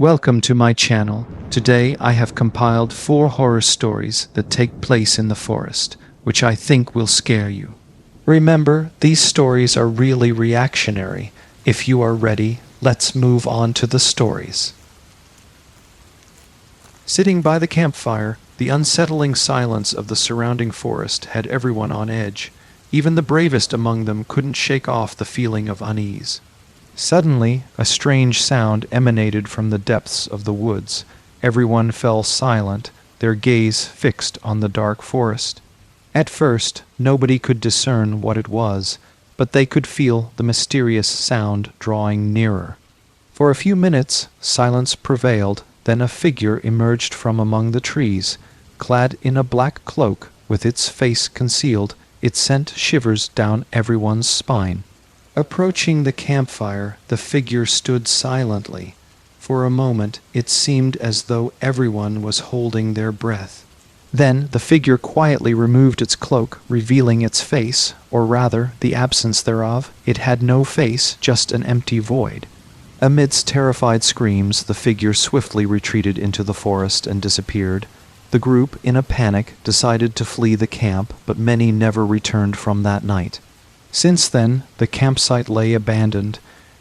Welcome to my channel. Today I have compiled 4 horror stories that take place in the forest, which I think will scare you. Remember, these stories are really reactionary. If you are ready, let's move on to the stories. Sitting by the campfire, the unsettling silence of the surrounding forest had everyone on edge. Even the bravest among them couldn't shake off the feeling of unease. Suddenly, a strange sound emanated from the depths of the woods. Everyone fell silent, their gaze fixed on the dark forest. At first, nobody could discern what it was, but they could feel the mysterious sound drawing nearer. For a few minutes, silence prevailed, then a figure emerged from among the trees. Clad in a black cloak, with its face concealed, it sent shivers down everyone's spine. Approaching the campfire, the figure stood silently. For a moment, it seemed as though everyone was holding their breath. Then the figure quietly removed its cloak, revealing its face, or rather, the absence thereof. It had no face, just an empty void. Amidst terrified screams, the figure swiftly retreated into the forest and disappeared. The group, in a panic, decided to flee the camp, but many never returned from that night. Since then, the campsite lay abandoned,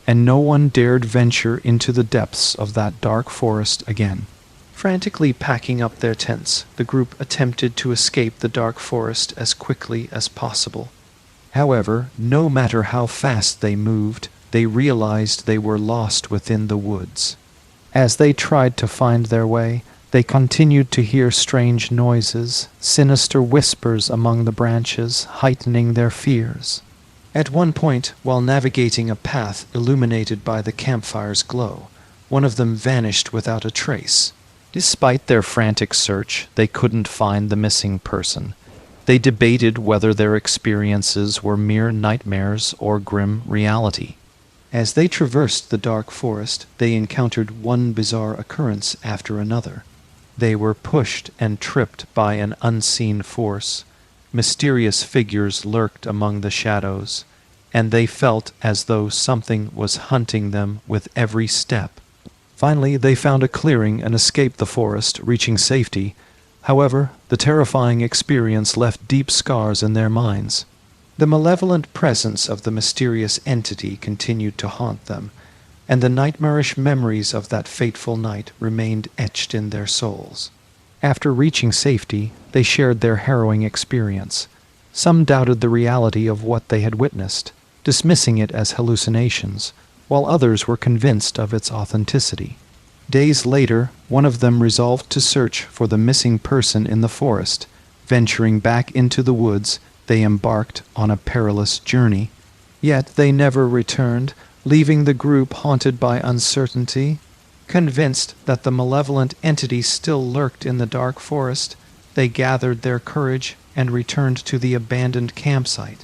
and no one dared venture into the depths of that dark forest again. Frantically packing up their tents, the group attempted to escape the dark forest as quickly as possible. However, no matter how fast they moved, they realized they were lost within the woods. As they tried to find their way, they continued to hear strange noises, sinister whispers among the branches, heightening their fears. At one point, while navigating a path illuminated by the campfire's glow, one of them vanished without a trace. Despite their frantic search, they couldn't find the missing person. They debated whether their experiences were mere nightmares or grim reality. As they traversed the dark forest, they encountered one bizarre occurrence after another. They were pushed and tripped by an unseen force. Mysterious figures lurked among the shadows, and they felt as though something was hunting them with every step. Finally, they found a clearing and escaped the forest, reaching safety. However, the terrifying experience left deep scars in their minds. The malevolent presence of the mysterious entity continued to haunt them, and the nightmarish memories of that fateful night remained etched in their souls. After reaching safety, they shared their harrowing experience. Some doubted the reality of what they had witnessed, dismissing it as hallucinations, while others were convinced of its authenticity. Days later, one of them resolved to search for the missing person in the forest. Venturing back into the woods, they embarked on a perilous journey. Yet they never returned, leaving the group haunted by uncertainty. Convinced that the malevolent entity still lurked in the dark forest, they gathered their courage and returned to the abandoned campsite.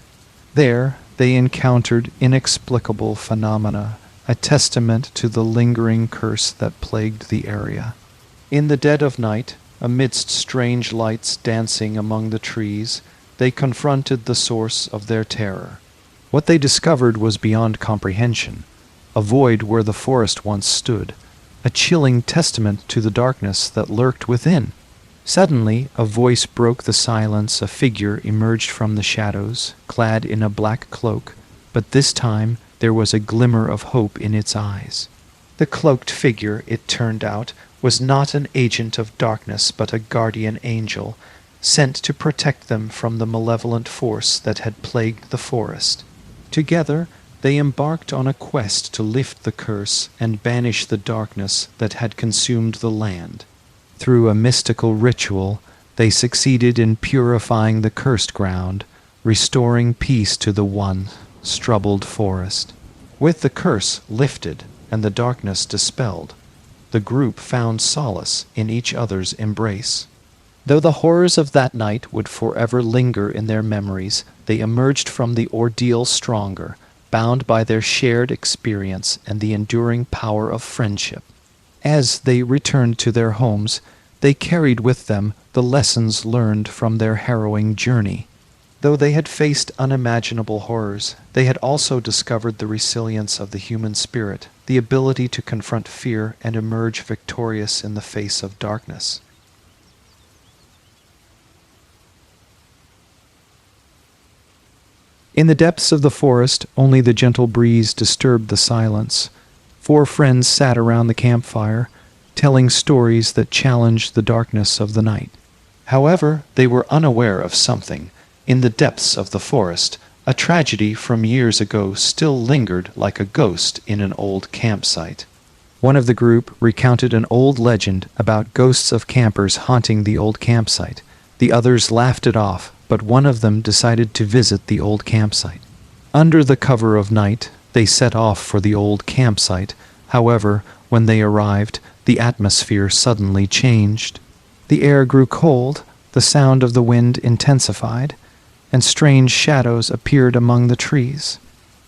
There, they encountered inexplicable phenomena, a testament to the lingering curse that plagued the area. In the dead of night, amidst strange lights dancing among the trees, they confronted the source of their terror. What they discovered was beyond comprehension. A void where the forest once stood, a chilling testament to the darkness that lurked within. Suddenly, a voice broke the silence. A figure emerged from the shadows, clad in a black cloak, but this time there was a glimmer of hope in its eyes. The cloaked figure, it turned out, was not an agent of darkness but a guardian angel, sent to protect them from the malevolent force that had plagued the forest. Together, they embarked on a quest to lift the curse and banish the darkness that had consumed the land. Through a mystical ritual, they succeeded in purifying the cursed ground, restoring peace to the once troubled forest. With the curse lifted and the darkness dispelled, the group found solace in each other's embrace. Though the horrors of that night would forever linger in their memories, they emerged from the ordeal stronger, bound by their shared experience and the enduring power of friendship. As they returned to their homes, they carried with them the lessons learned from their harrowing journey. Though they had faced unimaginable horrors, they had also discovered the resilience of the human spirit, the ability to confront fear and emerge victorious in the face of darkness. In the depths of the forest, only the gentle breeze disturbed the silence. 4 friends sat around the campfire, telling stories that challenged the darkness of the night. However, they were unaware of something. In the depths of the forest, a tragedy from years ago still lingered like a ghost in an old campsite. One of the group recounted an old legend about ghosts of campers haunting the old campsite. The others laughed it off, but one of them decided to visit the old campsite. Under the cover of night, they set off for the old campsite. However, when they arrived, the atmosphere suddenly changed. The air grew cold, the sound of the wind intensified, and strange shadows appeared among the trees.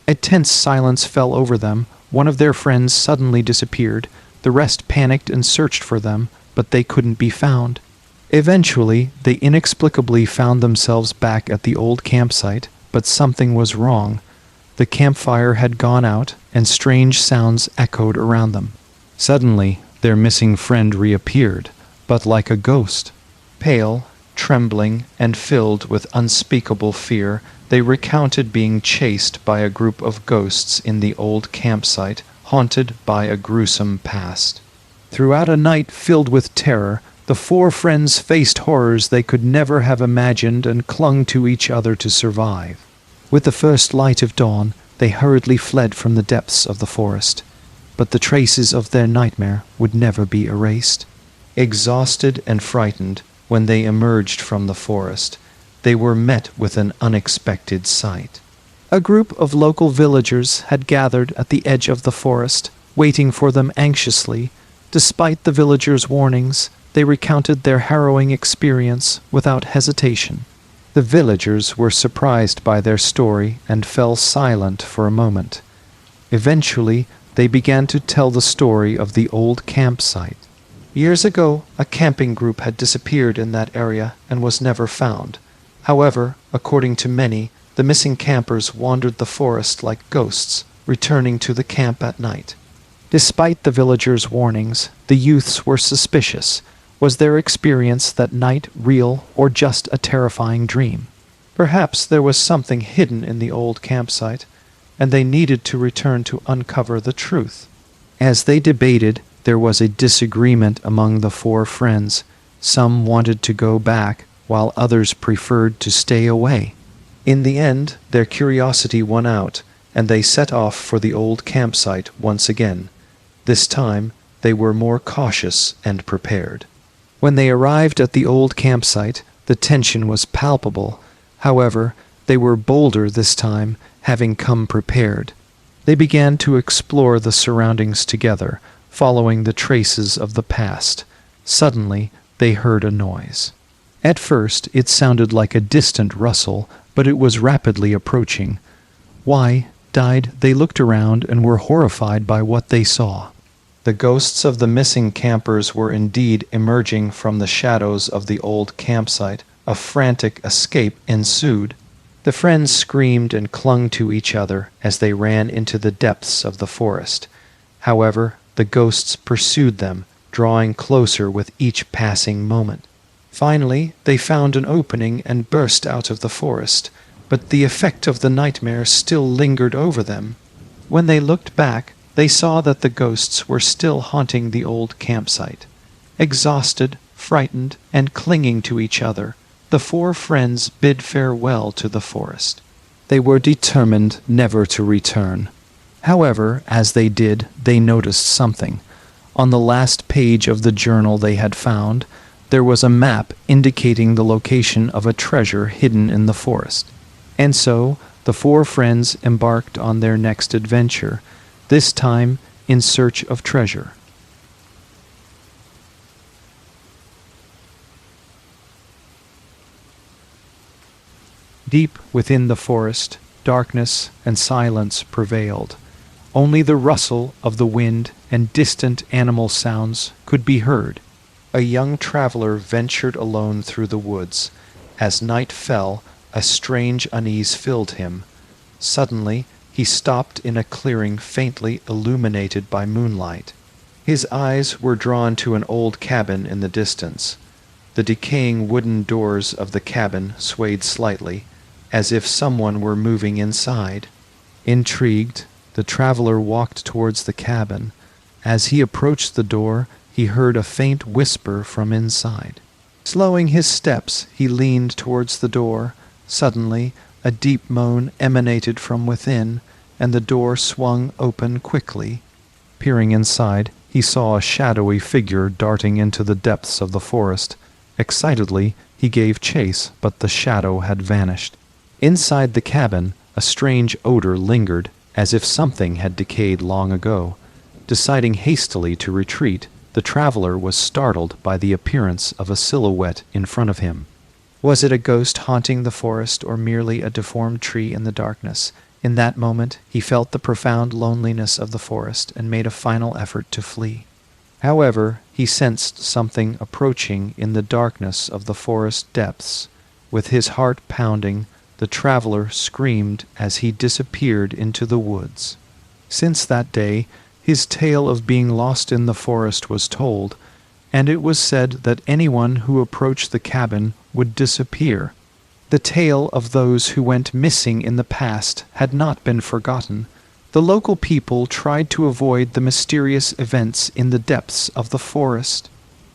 A tense silence fell over them. One of their friends suddenly disappeared. The rest panicked and searched for them, but they couldn't be found. Eventually, they inexplicably found themselves back at the old campsite, but something was wrong. The campfire had gone out, and strange sounds echoed around them. Suddenly, their missing friend reappeared, but like a ghost. Pale, trembling, and filled with unspeakable fear, they recounted being chased by a group of ghosts in the old campsite, haunted by a gruesome past. Throughout a night filled with terror, the 4 friends faced horrors they could never have imagined and clung to each other to survive. With the first light of dawn, they hurriedly fled from the depths of the forest. But the traces of their nightmare would never be erased. Exhausted and frightened, when they emerged from the forest, they were met with an unexpected sight. A group of local villagers had gathered at the edge of the forest, waiting for them anxiously. Despite the villagers' warnings, they recounted their harrowing experience without hesitation. The villagers were surprised by their story and fell silent for a moment. Eventually, they began to tell the story of the old campsite. Years ago, a camping group had disappeared in that area and was never found. However, according to many, the missing campers wandered the forest like ghosts, returning to the camp at night. Despite the villagers' warnings, the youths were suspicious. Was their experience that night real or just a terrifying dream? Perhaps there was something hidden in the old campsite, and they needed to return to uncover the truth. As they debated, there was a disagreement among the 4 friends. Some wanted to go back, while others preferred to stay away. In the end, their curiosity won out, and they set off for the old campsite once again. This time, they were more cautious and prepared. When they arrived at the old campsite, the tension was palpable. However, they were bolder this time, having come prepared. They began to explore the surroundings together, following the traces of the past. Suddenly, they heard a noise. At first, it sounded like a distant rustle, but it was rapidly approaching. Wide-eyed, they looked around and were horrified by what they saw. The ghosts of the missing campers were indeed emerging from the shadows of the old campsite. A frantic escape ensued. The friends screamed and clung to each other as they ran into the depths of the forest. However, the ghosts pursued them, drawing closer with each passing moment. Finally, they found an opening and burst out of the forest, but the effect of the nightmare still lingered over them. When they looked back, they saw that the ghosts were still haunting the old campsite. Exhausted, frightened, and clinging to each other, the 4 friends bid farewell to the forest. They were determined never to return. However, as they did, they noticed something. On the last page of the journal they had found, there was a map indicating the location of a treasure hidden in the forest. And so, the 4 friends embarked on their next adventure, this time in search of treasure. Deep within the forest, darkness and silence prevailed. Only the rustle of the wind and distant animal sounds could be heard. A young traveler ventured alone through the woods. As night fell, a strange unease filled him. Suddenly, he stopped in a clearing faintly illuminated by moonlight. His eyes were drawn to an old cabin in the distance. The decaying wooden doors of the cabin swayed slightly, as if someone were moving inside. Intrigued, the traveler walked towards the cabin. As he approached the door, he heard a faint whisper from inside. Slowing his steps, he leaned towards the door. Suddenly, a deep moan emanated from within, and the door swung open quickly. Peering inside, he saw a shadowy figure darting into the depths of the forest. Excitedly, he gave chase, but the shadow had vanished. Inside the cabin, a strange odor lingered, as if something had decayed long ago. Deciding hastily to retreat, the traveler was startled by the appearance of a silhouette in front of him. Was it a ghost haunting the forest, or merely a deformed tree in the darkness? In that moment, he felt the profound loneliness of the forest and made a final effort to flee. However, he sensed something approaching in the darkness of the forest depths. With his heart pounding, the traveler screamed as he disappeared into the woods. Since that day, his tale of being lost in the forest was told, and it was said that anyone who approached the cabin would disappear. The tale of those who went missing in the past had not been forgotten. The local people tried to avoid the mysterious events in the depths of the forest.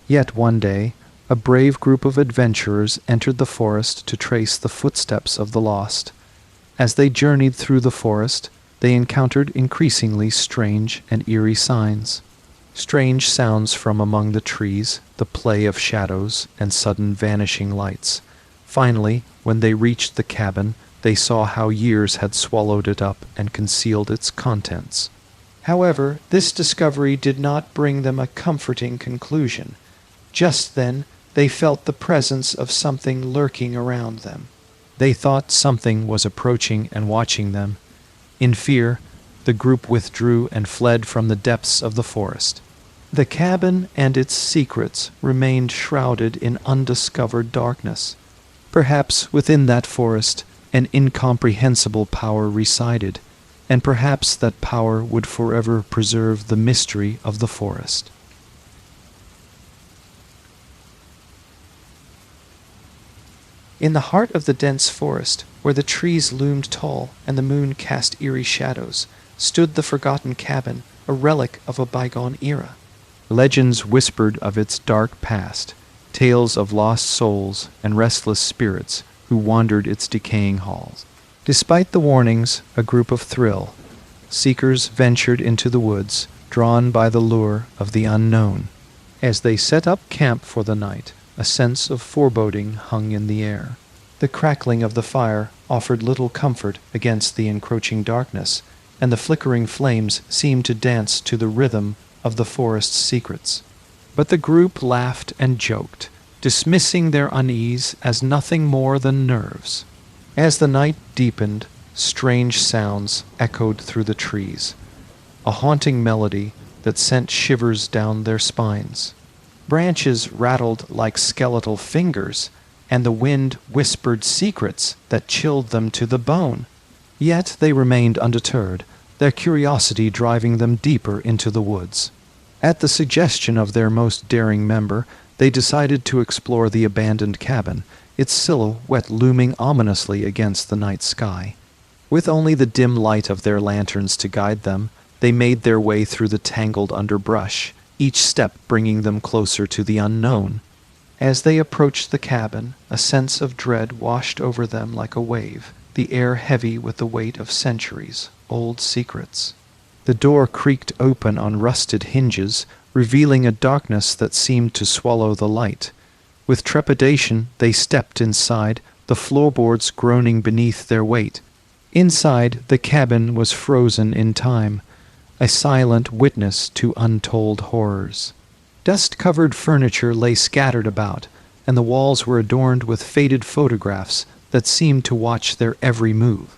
Yet one day, a brave group of adventurers entered the forest to trace the footsteps of the lost. As they journeyed through the forest, they encountered increasingly strange and eerie signs. Strange sounds from among the trees, the play of shadows, and sudden vanishing lights. Finally, when they reached the cabin, they saw how years had swallowed it up and concealed its contents. However, this discovery did not bring them a comforting conclusion. Just then, they felt the presence of something lurking around them. They thought something was approaching and watching them. In fear, the group withdrew and fled from the depths of the forest. The cabin and its secrets remained shrouded in undiscovered darkness. Perhaps within that forest, an incomprehensible power resided, and perhaps that power would forever preserve the mystery of the forest. In the heart of the dense forest, where the trees loomed tall and the moon cast eerie shadows, stood the forgotten cabin, a relic of a bygone era. Legends whispered of its dark past, tales of lost souls and restless spirits who wandered its decaying halls. Despite the warnings, a group of thrill seekers ventured into the woods, drawn by the lure of the unknown. As they set up camp for the night, a sense of foreboding hung in the air. The crackling of the fire offered little comfort against the encroaching darkness, and the flickering flames seemed to dance to the rhythm of the forest's secrets. But the group laughed and joked, dismissing their unease as nothing more than nerves. As the night deepened, strange sounds echoed through the trees, a haunting melody that sent shivers down their spines. Branches rattled like skeletal fingers, and the wind whispered secrets that chilled them to the bone. Yet they remained undeterred, their curiosity driving them deeper into the woods. At the suggestion of their most daring member, they decided to explore the abandoned cabin, its silhouette looming ominously against the night sky. With only the dim light of their lanterns to guide them, they made their way through the tangled underbrush, each step bringing them closer to the unknown. As they approached the cabin, a sense of dread washed over them like a wave, the air heavy with the weight of centuries, old secrets. The door creaked open on rusted hinges, revealing a darkness that seemed to swallow the light. With trepidation, they stepped inside, the floorboards groaning beneath their weight. Inside, the cabin was frozen in time, a silent witness to untold horrors. Dust-covered furniture lay scattered about, and the walls were adorned with faded photographs that seemed to watch their every move.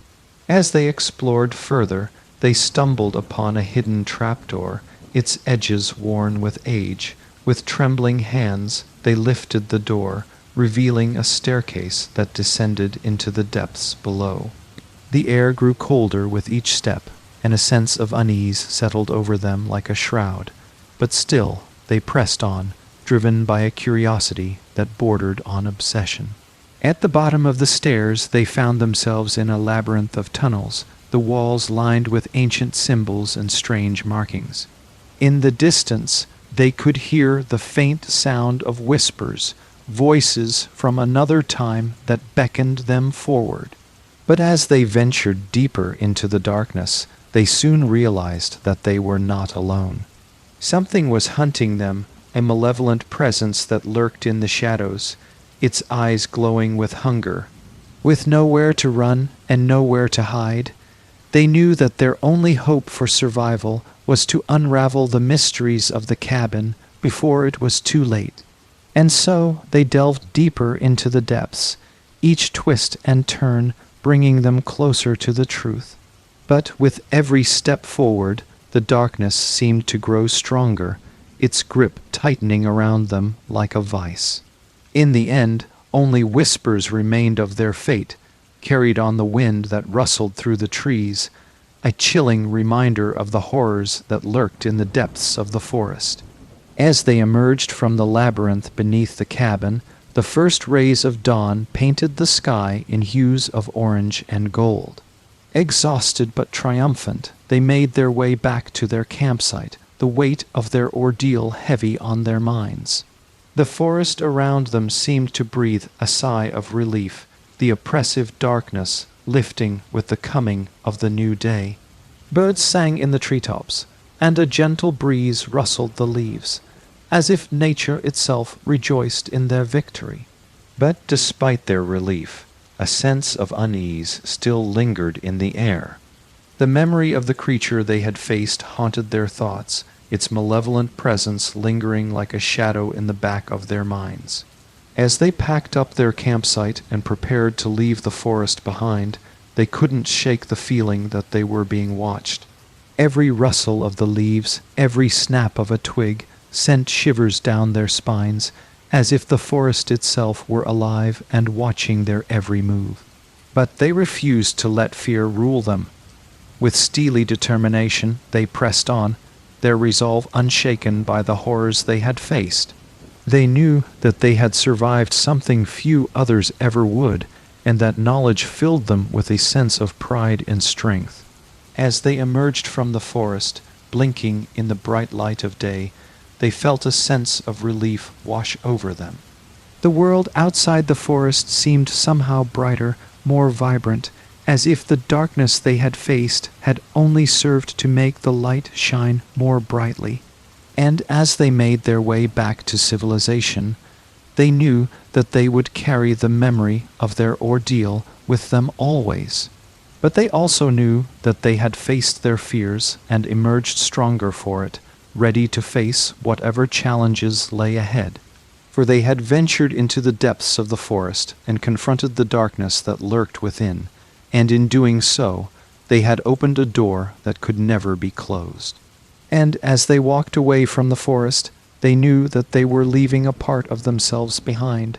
As they explored further, they stumbled upon a hidden trapdoor, its edges worn with age. With trembling hands, they lifted the door, revealing a staircase that descended into the depths below. The air grew colder with each step, and a sense of unease settled over them like a shroud, but still they pressed on, driven by a curiosity that bordered on obsession. At the bottom of the stairs they found themselves in a labyrinth of tunnels, the walls lined with ancient symbols and strange markings. In the distance they could hear the faint sound of whispers, voices from another time that beckoned them forward. But as they ventured deeper into the darkness, they soon realized that they were not alone. Something was hunting them, a malevolent presence that lurked in the shadows, its eyes glowing with hunger. With nowhere to run and nowhere to hide, they knew that their only hope for survival was to unravel the mysteries of the cabin before it was too late. And so they delved deeper into the depths, each twist and turn bringing them closer to the truth. But with every step forward, the darkness seemed to grow stronger, its grip tightening around them like a vice. In the end, only whispers remained of their fate, carried on the wind that rustled through the trees, a chilling reminder of the horrors that lurked in the depths of the forest. As they emerged from the labyrinth beneath the cabin, the first rays of dawn painted the sky in hues of orange and gold. Exhausted but triumphant, they made their way back to their campsite, the weight of their ordeal heavy on their minds. The forest around them seemed to breathe a sigh of relief, the oppressive darkness lifting with the coming of the new day. Birds sang in the treetops, and a gentle breeze rustled the leaves, as if nature itself rejoiced in their victory. But despite their relief, a sense of unease still lingered in the air. The memory of the creature they had faced haunted their thoughts, its malevolent presence lingering like a shadow in the back of their minds. As they packed up their campsite and prepared to leave the forest behind, they couldn't shake the feeling that they were being watched. Every rustle of the leaves, every snap of a twig, sent shivers down their spines, as if the forest itself were alive and watching their every move. But they refused to let fear rule them. With steely determination, they pressed on, their resolve unshaken by the horrors they had faced. They knew that they had survived something few others ever would, and that knowledge filled them with a sense of pride and strength. As they emerged from the forest, blinking in the bright light of day, they felt a sense of relief wash over them. The world outside the forest seemed somehow brighter, more vibrant, as if the darkness they had faced had only served to make the light shine more brightly. And as they made their way back to civilization, they knew that they would carry the memory of their ordeal with them always. But they also knew that they had faced their fears and emerged stronger for it, ready to face whatever challenges lay ahead. For they had ventured into the depths of the forest and confronted the darkness that lurked within, and in doing so, they had opened a door that could never be closed. And as they walked away from the forest, they knew that they were leaving a part of themselves behind,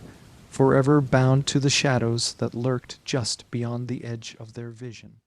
forever bound to the shadows that lurked just beyond the edge of their vision.